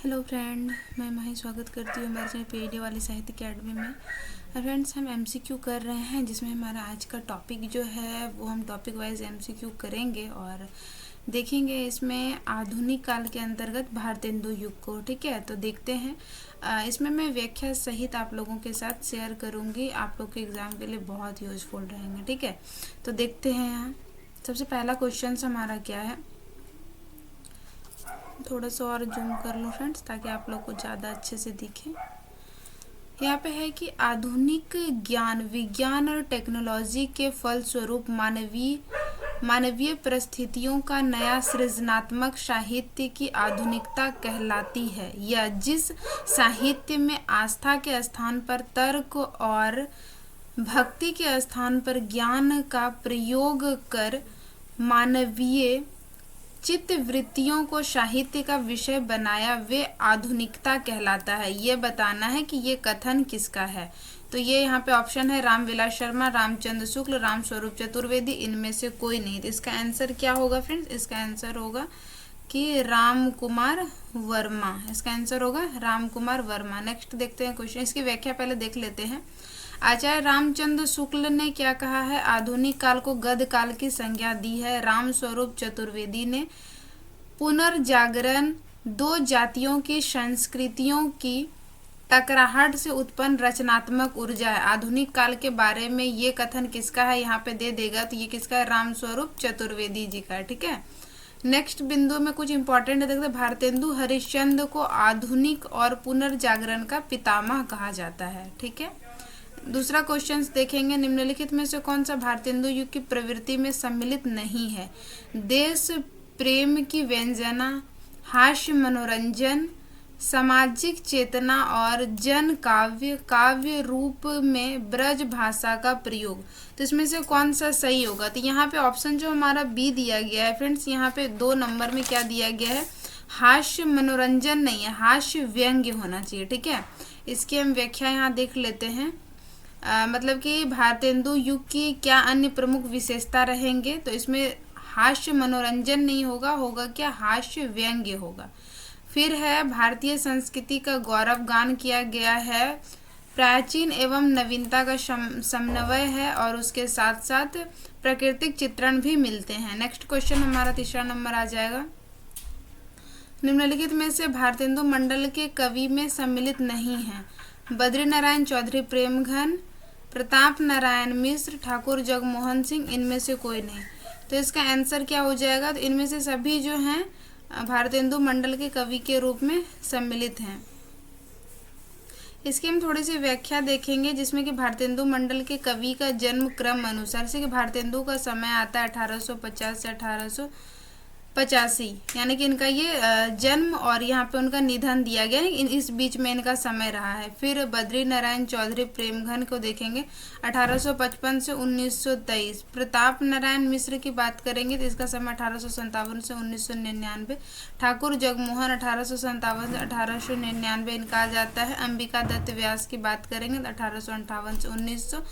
Hello friend, मैं मही स्वागत करती हूँ हमारे चैनल पीएडी वाली साहित्य अकेडमी में। फ्रेंड्स, हम एमसीक्यू कर रहे हैं जिसमें हमारा आज का टॉपिक जो है वो हम टॉपिक वाइज एमसीक्यू करेंगे और देखेंगे इसमें आधुनिक काल के अंतर्गत भारतेंदु युग को। ठीक है, तो देखते हैं। इसमें मैं व्याख्या सहित आप लोगों के साथ शेयर करूँगी, आप लोग के एग्ज़ाम के लिए बहुत यूजफुल रहेंगे। ठीक है, तो देखते हैं। यहाँ सबसे पहला क्वेश्चन हमारा क्या है, थोड़ा सा और जूम कर लो फ्रेंड्स ताकि आप लोग को ज़्यादा अच्छे से दिखे। यहाँ पे है कि आधुनिक ज्ञान, विज्ञान और टेक्नोलॉजी के फलस्वरूप मानवीय परिस्थितियों का नया सृजनात्मक साहित्य की आधुनिकता कहलाती है। यह जिस साहित्य में आस्था के स्थान पर तर्क और भक्ति के स्थान पर ज्ञान का प्रयोग कर मानवीय चित्त वृत्तियों को साहित्य का विषय बनाया, वे आधुनिकता कहलाता है। ये बताना है कि ये कथन किसका है। तो ये यहाँ पे ऑप्शन है रामविलास शर्मा, रामचंद्र शुक्ल, रामस्वरूप चतुर्वेदी, इनमें से कोई नहीं। तो इसका आंसर क्या होगा फ्रेंड्स? इसका आंसर होगा कि राम कुमार वर्मा। इसका आंसर होगा राम कुमार वर्मा। नेक्स्ट देखते हैं क्वेश्चन, इसकी व्याख्या पहले देख लेते हैं। आचार्य रामचंद्र शुक्ल ने क्या कहा है? आधुनिक काल को गद्य काल की संज्ञा दी है। रामस्वरूप चतुर्वेदी ने पुनर्जागरण, दो जातियों की संस्कृतियों की टकराहट से उत्पन्न रचनात्मक ऊर्जा है। आधुनिक काल के बारे में ये कथन किसका है? यहाँ पे दे देगा तो ये किसका है? रामस्वरूप चतुर्वेदी जी का है। ठीक है, नेक्स्ट बिंदु में कुछ इंपॉर्टेंट है, देखते भारतेंदु हरिश्चंद्र को आधुनिक और पुनर्जागरण का पितामह कहा जाता है। ठीक है, दूसरा क्वेश्चन देखेंगे, निम्नलिखित में से कौन सा भारतेंदु युग की प्रवृत्ति में सम्मिलित नहीं है? देश प्रेम की व्यंजना, हास्य मनोरंजन, सामाजिक चेतना और जन काव्य रूप में ब्रज भाषा का प्रयोग। तो इसमें से कौन सा सही होगा? तो यहाँ पे ऑप्शन जो हमारा बी दिया गया है फ्रेंड्स, यहाँ पे 2 नंबर में क्या दिया गया है? हास्य मनोरंजन नहीं है, हास्य व्यंग्य होना चाहिए। ठीक है, इसकी हम व्याख्या यहाँ देख लेते हैं। मतलब कि भारतेंदु युग की क्या अन्य प्रमुख विशेषता रहेंगे? तो इसमें हास्य मनोरंजन नहीं होगा, होगा क्या? हास्य व्यंग्य होगा। फिर है भारतीय संस्कृति का गौरव गान किया गया है, प्राचीन एवं नवीनता का समन्वय है और उसके साथ साथ प्राकृतिक चित्रण भी मिलते हैं। नेक्स्ट क्वेश्चन हमारा तीसरा नंबर आ जाएगा, निम्नलिखित में से भारतेंदु मंडल के कवि में सम्मिलित नहीं है? बद्री नारायण चौधरी प्रेमघन, प्रताप नारायण मिश्र, ठाकुर जगमोहन सिंह, इनमें से कोई नहीं। तो इसका आंसर क्या हो जाएगा? तो इनमें से सभी जो हैं भारतेंदु मंडल के कवि के रूप में सम्मिलित हैं। इसकी हम थोड़ी सी व्याख्या देखेंगे जिसमें कि भारतेंदु मंडल के कवि का जन्म क्रम अनुसार से कि भारतेंदु का समय आता है 1850 से 1885, यानी कि इनका ये जन्म और यहाँ पे उनका निधन दिया गया है, इस बीच में इनका समय रहा है। फिर बद्री नारायण चौधरी प्रेमघन को देखेंगे 1855 से 1923। प्रताप नारायण मिश्र की बात करेंगे तो इसका समय 1857 से 1999। ठाकुर जगमोहन 1857 से 1899 इनका आ जाता है। अंबिका दत्त व्यास की बात करेंगे तो 1858 से 1900।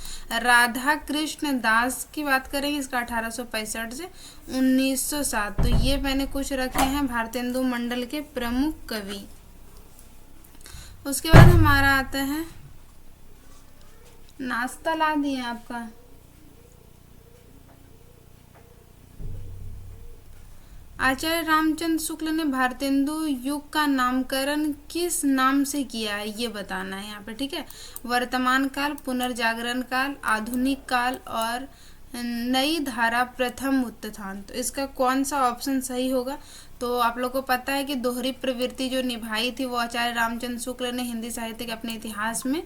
राधा कृष्ण दास की बात करेंगे, इसका 1865 से 1907। तो ये मैंने कुछ रखे हैं भारतेंदु मंडल के प्रमुख कवि। उसके बाद हमारा आता है, नाश्ता ला दिए आपका। आचार्य रामचंद्र शुक्ल ने भारतेंदु युग का नामकरण किस नाम से किया है? ये बताना है यहाँ पे। ठीक है, वर्तमान काल, पुनर्जागरण काल, आधुनिक काल और नई धारा, प्रथम उत्थान। तो इसका कौन सा ऑप्शन सही होगा? तो आप लोग को पता है कि दोहरी प्रवृत्ति जो निभाई थी वो आचार्य रामचंद्र शुक्ल ने हिंदी साहित्य के अपने इतिहास में,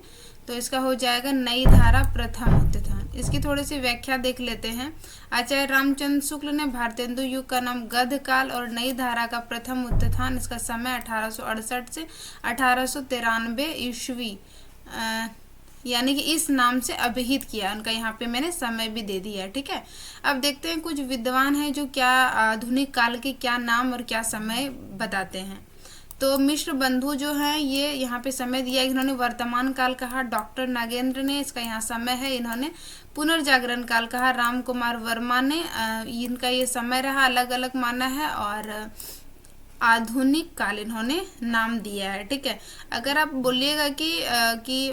तो इसका हो जाएगा नई धारा, प्रथम उत्थान। इसकी थोड़ी सी व्याख्या देख लेते हैं। आचार्य रामचंद्र शुक्ल ने भारतेंदु युग का नाम गद्य काल और नई धारा का प्रथम उत्थान, इसका समय 1868 से 1893 ईस्वी यानी कि इस नाम से अभिहित किया। उनका यहाँ पे मैंने समय भी दे दिया है। ठीक है, अब देखते हैं कुछ विद्वान हैं जो क्या आधुनिक काल के क्या नाम और क्या समय बताते हैं। तो मिश्र बंधु जो हैं ये यहाँ पे समय दिया, इन्होंने वर्तमान काल कहा। डॉक्टर नागेंद्र ने, इसका यहाँ समय है, इन्होंने पुनर्जागरण काल कहा। राम कुमार वर्मा ने, इनका ये समय रहा, अलग अलग माना है। और आधुनिक काल इन्होंने नाम दिया है। ठीक है, अगर आप बोलिएगा कि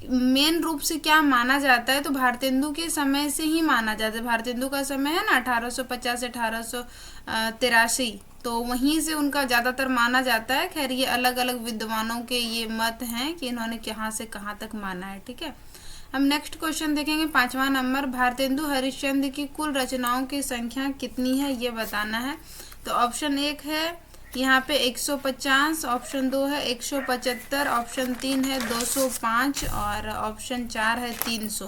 मेन रूप से क्या माना जाता है तो भारतेंदु के समय से ही माना जाता है। भारतेंदु का समय है ना 1850 से 1883, तो वहीं से उनका ज़्यादातर माना जाता है। खैर ये अलग अलग विद्वानों के ये मत हैं कि इन्होंने कहाँ से कहाँ तक माना है। ठीक है, हम नेक्स्ट क्वेश्चन देखेंगे 5वां नंबर। भारतेंदु हरिश्चंद्र की कुल रचनाओं की संख्या कितनी है ये बताना है। तो ऑप्शन 1 है यहाँ पे 150, ऑप्शन 2 है 175, ऑप्शन 3 है 205 और ऑप्शन 4 है 300।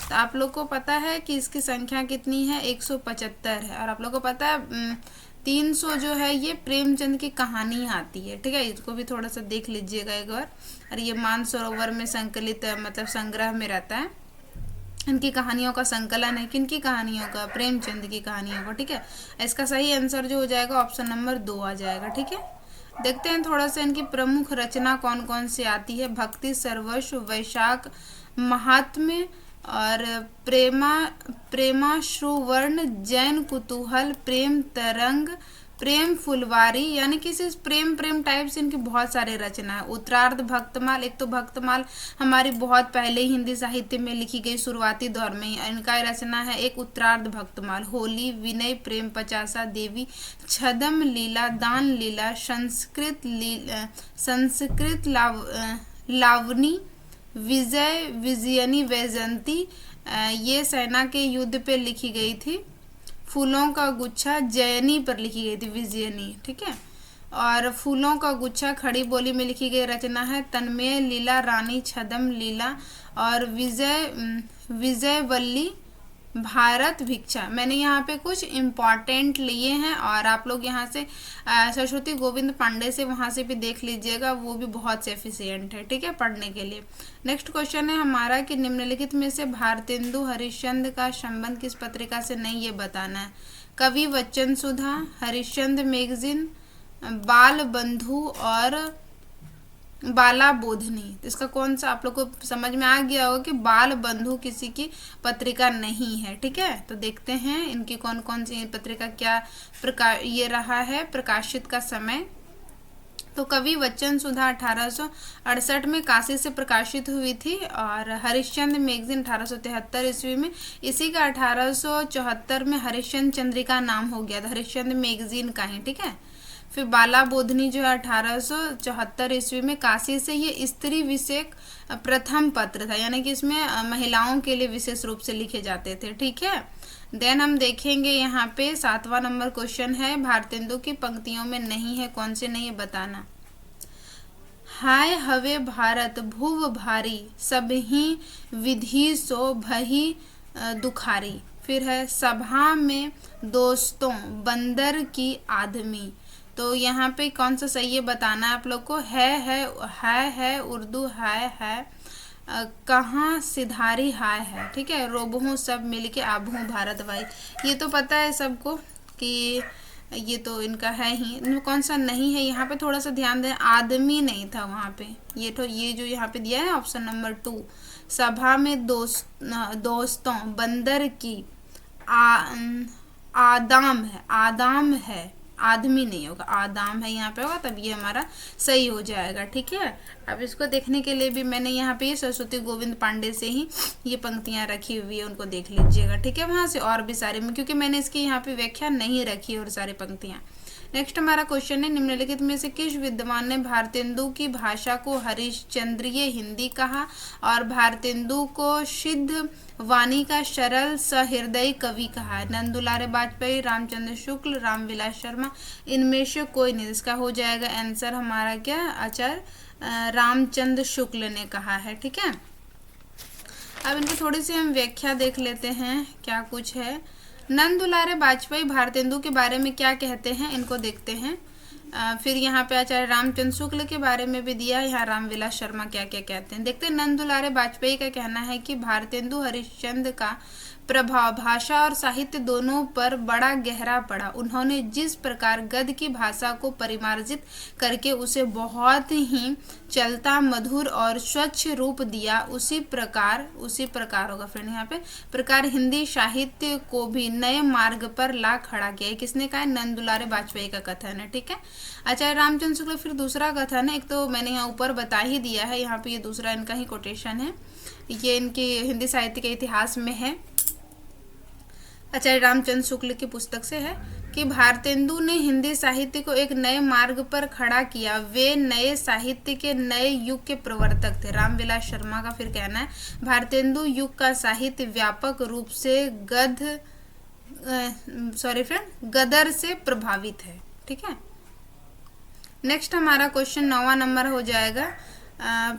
तो आप लोग को पता है कि इसकी संख्या कितनी है, 175 है। और आप लोग को पता है 300 जो है ये प्रेमचंद की कहानी आती है। ठीक है, इसको भी थोड़ा सा देख लीजिएगा एक बार। और ये मानसरोवर में संकलित मतलब संग्रह में रहता है। इनकी कहानियों का संकलन है। किनकी कहानियों का? प्रेमचंद की कहानियों का। ठीक है, इसका सही आंसर जो हो जाएगा ऑप्शन नंबर 2 आ जाएगा। ठीक है, देखते हैं थोड़ा सा इनकी प्रमुख रचना कौन कौन सी आती है। भक्ति सर्वस्व, वैशाख, महात्म्य और प्रेमाश्रुवर्ण, जैन कुतूहल, प्रेम तरंग, प्रेम फुलवारी, यानी कि सिर्फ प्रेम टाइप से इनकी बहुत सारे रचना है। उत्तरार्ध भक्तमाल, एक तो भक्तमाल हमारी बहुत पहले ही हिंदी साहित्य में लिखी गई शुरुआती दौर में ही, इनका रचना है एक उत्तरार्ध भक्तमाल। होली, विनय, प्रेम पचासा, देवी, छदम लीला, दान लीला, संस्कृत लावनी, विजय, विजयनी, वैजंती, ये सेना के युद्ध पे लिखी गई थी। फूलों का गुच्छा जयनी पर लिखी गई थी, विजयनी। ठीक है, और फूलों का गुच्छा खड़ी बोली में लिखी गई रचना है। तन्मय लीला, रानी छदम लीला और विजयवल्ली, भारत भिक्षा। मैंने यहाँ पे कुछ इम्पॉर्टेंट लिए हैं और आप लोग यहाँ से सरस्वती गोविंद पांडे से वहाँ से भी देख लीजिएगा, वो भी बहुत से एफिशिएंट है। ठीक है, पढ़ने के लिए। नेक्स्ट क्वेश्चन है हमारा कि निम्नलिखित में से भारतेंदु हरिश्चंद्र का संबंध किस पत्रिका से नहीं, ये बताना है। कवि वचन सुधा, हरिश्चंद्र मैगजीन, बाल बंधु और बाला बोधनी। इसका कौन सा आप लोग को समझ में आ गया होगा कि बाल बंधु किसी की पत्रिका नहीं है। ठीक है, तो देखते हैं इनकी कौन कौन सी पत्रिका क्या ये रहा है प्रकाशित का समय। तो कवि वचन सुधा 1868 में काशी से प्रकाशित हुई थी और हरिश्चंद्र मैगजीन 1873 ईस्वी में। इसी का 1874 में हरिश्चंद्र चंद्रिका नाम हो गया था, हरिश्चंद्र मैगजीन का ही। ठीक है, फिर बाला बोधनी जो है 1874 ईस्वी में काशी से, ये स्त्री विषयक प्रथम पत्र था, यानी कि इसमें महिलाओं के लिए विशेष रूप से लिखे जाते थे। ठीक है, देन हम देखेंगे यहाँ पे 7वां नंबर क्वेश्चन है। भारतेंदु की पंक्तियों में नहीं है, कौन से नहीं है बताना। हाय हवे भारत भुव भारी, सबही विधि सो भही दुखारी। फिर है सभा में दोस्तों बंदर की आदमी। तो यहाँ पे कौन सा सही है बताना है आप लोग को। है उर्दू है कहाँ सिधारी हाय है। ठीक है, रोबहू सब मिलके आबहू भारत भाई, ये तो पता है सबको कि ये तो इनका है ही। कौन सा नहीं है यहाँ पे थोड़ा सा ध्यान दें, आदमी नहीं था वहाँ पे। ये जो यहाँ पे दिया है ऑप्शन नंबर 2, सभा में दोस्तों बंदर की आदाम है, आदमी नहीं होगा, आदाम है यहाँ पे होगा, तब ये हमारा सही हो जाएगा। ठीक है, अब इसको देखने के लिए भी मैंने यहाँ पे सरस्वती गोविंद पांडे से ही ये पंक्तियाँ रखी हुई है, उनको देख लीजिएगा। ठीक है, वहाँ से और भी सारे में, क्योंकि मैंने इसकी यहाँ पे व्याख्या नहीं रखी और सारी पंक्तियाँ। नेक्स्ट हमारा क्वेश्चन है निम्नलिखित में से किस विद्वान ने भारतेंदु की भाषा को हरिश्चंद्रीय हिंदी कहा और भारतेंदु को सिद्ध वाणी का सरल सहृदय कवि कहा है। नंदुलारे वाजपेयी, रामचंद्र शुक्ल, रामविलास शर्मा, इनमें से कोई नहीं। इसका हो जाएगा आंसर हमारा क्या, आचार्य रामचंद्र शुक्ल ने कहा है। ठीक है, अब इनकी थोड़ी सी हम व्याख्या देख लेते हैं क्या कुछ है। नंदुलारे वाजपेयी भारतेंदु के बारे में क्या कहते हैं, इनको देखते हैं। फिर यहाँ पे आचार्य रामचंद्र शुक्ल के बारे में भी दिया है, यहाँ रामविलास शर्मा क्या क्या कहते हैं देखते हैं। नंदुलारे वाजपेयी का कहना है कि भारतेंदु हरिश्चंद्र का प्रभाव भाषा और साहित्य दोनों पर बड़ा गहरा पड़ा। उन्होंने जिस प्रकार गद्य की भाषा को परिमार्जित करके उसे बहुत ही चलता, मधुर और स्वच्छ रूप दिया, उसी प्रकार होगा फ्रेंड यहाँ पे, प्रकार हिंदी साहित्य को भी नए मार्ग पर ला खड़ा किया। किसने कहा? नंद दुलारे वाजपेयी का कथन है। ठीक है। आचार्य रामचंद्र शुक्ल फिर दूसरा कथन है, एक तो मैंने यहाँ ऊपर बता ही दिया है, यहाँ पे ये दूसरा इनका ही कोटेशन है, ये इनके हिंदी साहित्य के इतिहास में है, आचार्य रामचंद्र शुक्ल की पुस्तक से है कि भारतेंदु ने हिंदी साहित्य को एक नए मार्ग पर खड़ा किया। वे नए साहित्य के नए युग के प्रवर्तक थे। रामविलास शर्मा का फिर कहना है, भारतेंदु युग का साहित्य व्यापक रूप से गदर से प्रभावित है। ठीक है। नेक्स्ट हमारा क्वेश्चन 9वां नंबर हो जाएगा।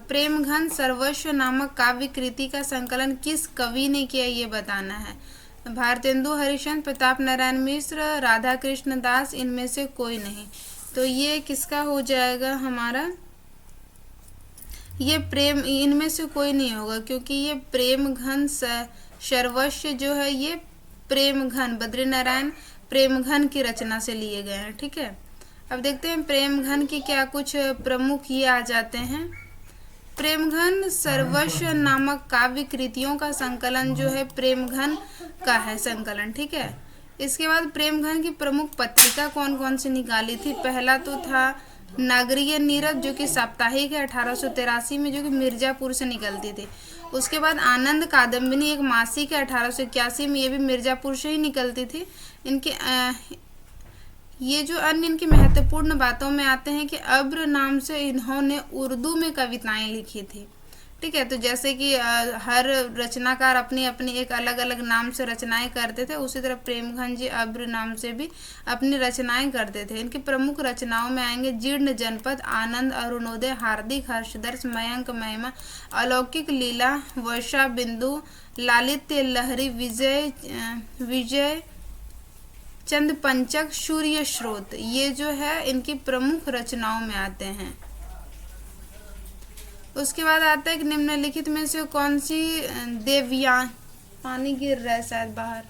प्रेमघन सर्वस्व नामक काव्य कृति का संकलन किस कवि ने किया, ये बताना है। भारतेंदु हरिश्चंद्र, प्रताप नारायण मिश्र, राधा कृष्ण दास, इनमें से कोई नहीं। तो ये किसका हो जाएगा हमारा, ये प्रेम, इनमें से कोई नहीं होगा, क्योंकि ये प्रेमघन सर्वस्व जो है ये प्रेमघन, बद्रीनारायण प्रेमघन की रचना से लिए गए हैं। ठीक है। अब देखते हैं प्रेमघन की क्या कुछ प्रमुख ये आ जाते हैं। प्रेमघन सर्वस्व नामक काव्य कृतियों का संकलन जो है प्रेमघन का है संकलन। ठीक है। इसके बाद प्रेमघन की प्रमुख पत्रिका कौन कौन सी निकाली थी? पहला तो था नागरीय नीरज, जो कि साप्ताहिक है 1883 में, जो कि मिर्जापुर से निकलती थी। उसके बाद आनंद कादम्बिनी, एक मासिक है 1881 में, ये भी मिर्जापुर से ही निकलती थी। इनके ये जो अन्य इनकी महत्वपूर्ण बातों में आते हैं कि अब्र नाम से इन्होंने उर्दू में कविताएं लिखी थी। ठीक है। तो जैसे कि हर रचनाकार अपनी अपनी एक अलग अलग नाम से रचनाएं करते थे, उसी तरह प्रेमघन जी अब्र नाम से भी अपनी रचनाएं करते थे। इनकी प्रमुख रचनाओं में आएंगे जीर्ण जनपद, आनंद, अरुणोदय, हार्दिक, हर्षदर्श, मयंक, महिमा, अलौकिक लीला, वर्षा बिंदु, लालित्य लहरी, विजय चंद पंचक, सूर्य स्रोत, ये जो है इनकी प्रमुख रचनाओं में आते हैं। उसके बाद आता है कि निम्नलिखित में से कौन सी देवयानी, पानी गिर रहा है शायद बाहर,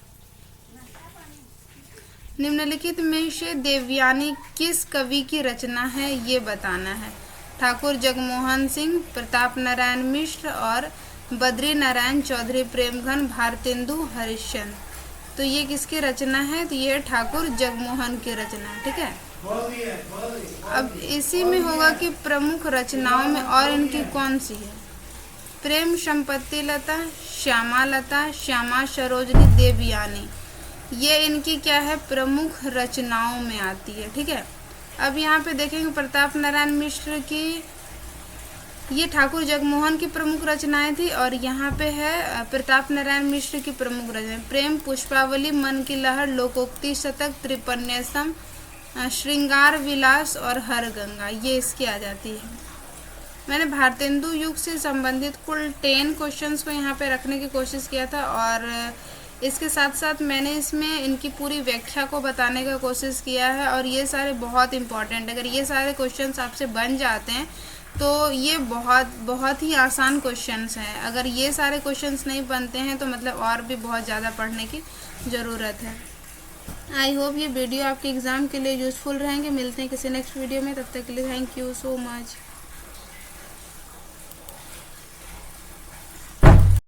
निम्नलिखित में से देवयानी किस कवि की रचना है, ये बताना है। ठाकुर जगमोहन सिंह, प्रताप नारायण मिश्र और बद्री नारायण चौधरी। प्रेमघन भारतेंदु हरिश्चंद्र, तो ये किसकी रचना है? तो ये ठाकुर जगमोहन की रचना है। ठीक है। अब इसी में होगा कि प्रमुख रचनाओं में और इनकी कौन सी है। प्रेम संपत्ति लता, श्यामा लता, श्यामा सरोजनी, देवयानी, ये इनकी क्या है? प्रमुख रचनाओं में आती है। ठीक है। अब यहाँ पे देखेंगे प्रताप नारायण मिश्र की, ये ठाकुर जगमोहन की प्रमुख रचनाएं थी, और यहाँ पे है प्रताप नारायण मिश्र की प्रमुख रचनाएं। प्रेम पुष्पावली, मन की लहर, लोकोक्ति शतक, त्रिपन्यासम, श्रृंगार विलास और हर गंगा, ये इसकी आ जाती है। मैंने भारतेंदु युग से संबंधित कुल 10 क्वेश्चंस को यहाँ पे रखने की कोशिश किया था, और इसके साथ साथ मैंने इसमें इनकी पूरी व्याख्या को बताने का कोशिश किया है, और ये सारे बहुत इंपॉर्टेंट, अगर ये सारे क्वेश्चंस आपसे बन जाते हैं तो ये बहुत ही आसान क्वेश्चंस हैं। अगर ये सारे क्वेश्चंस नहीं बनते हैं तो मतलब और भी बहुत ज़्यादा पढ़ने की ज़रूरत है। आई होप ये वीडियो आपके एग्ज़ाम के लिए यूज़फुल रहेंगे। मिलते हैं किसी नेक्स्ट वीडियो में, तब तक के लिए थैंक यू सो मच।